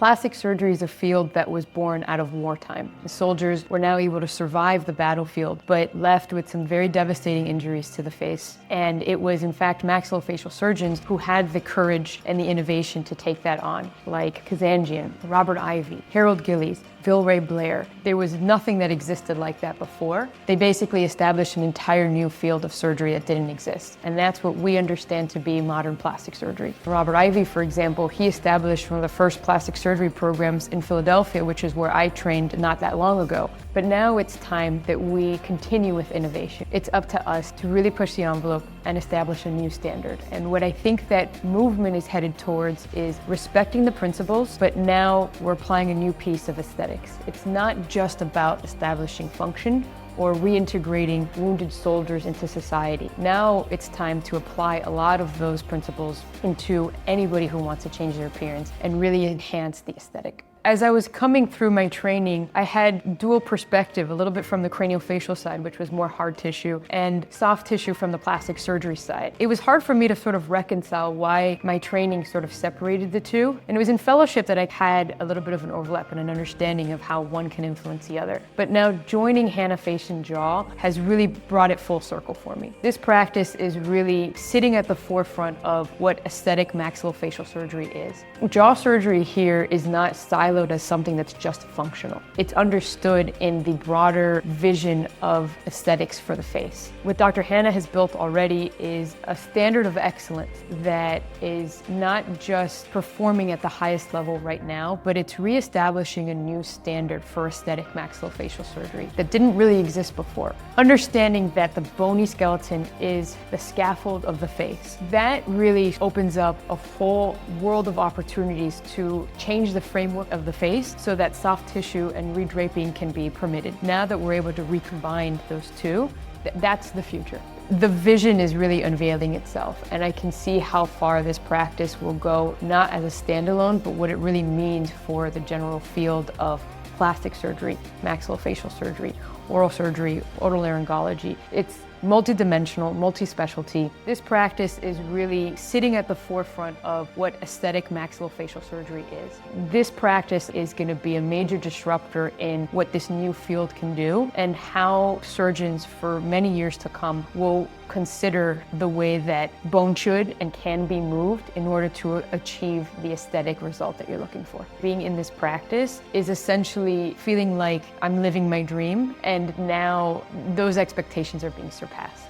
Plastic surgery is a field that was born out of wartime. The soldiers were now able to survive the battlefield, but left with some very devastating injuries to the face. And it was, in fact, maxillofacial surgeons who had the courage and the innovation to take that on, like Kazanjian, Robert Ivy, Harold Gillies, Vilray Blair. There was nothing that existed like that before. They basically established an entire new field of surgery that didn't exist. And that's what we understand to be modern plastic surgery. Robert Ivy, for example, he established one of the first plastic surgery programs in Philadelphia, which is where I trained not that long ago. But now it's time that we continue with innovation. It's up to us to really push the envelope and establish a new standard. And what I think that movement is headed towards is respecting the principles, but now we're applying a new piece of aesthetics. It's not just about establishing function or reintegrating wounded soldiers into society. Now it's time to apply a lot of those principles into anybody who wants to change their appearance and really enhance the aesthetic. As I was coming through my training, I had dual perspective, a little bit from the craniofacial side, which was more hard tissue, and soft tissue from the plastic surgery side. It was hard for me to sort of reconcile why my training sort of separated the two. And it was in fellowship that I had a little bit of an overlap and an understanding of how one can influence the other. But now joining Hanna Face and Jaw has really brought it full circle for me. This practice is really sitting at the forefront of what aesthetic maxillofacial surgery is. Jaw surgery here is not siloed as something that's just functional. It's understood in the broader vision of aesthetics for the face. What Dr. Hanna has built already is a standard of excellence that is not just performing at the highest level right now, but it's reestablishing a new standard for aesthetic maxillofacial surgery that didn't really exist before. Understanding that the bony skeleton is the scaffold of the face, that really opens up a whole world of opportunities to change the framework of the face so that soft tissue and redraping can be permitted. Now that we're able to recombine those two, that's the future. The vision is really unveiling itself, and I can see how far this practice will go, not as a standalone, but what it really means for the general field of plastic surgery, maxillofacial surgery, oral surgery, otolaryngology. It's multidimensional, multi-specialty. This practice is really sitting at the forefront of what aesthetic maxillofacial surgery is. This practice is going to be a major disruptor in what this new field can do and how surgeons for many years to come will consider the way that bone should and can be moved in order to achieve the aesthetic result that you're looking for. Being in this practice is essentially feeling like I'm living my dream, and now those expectations are being surpassed.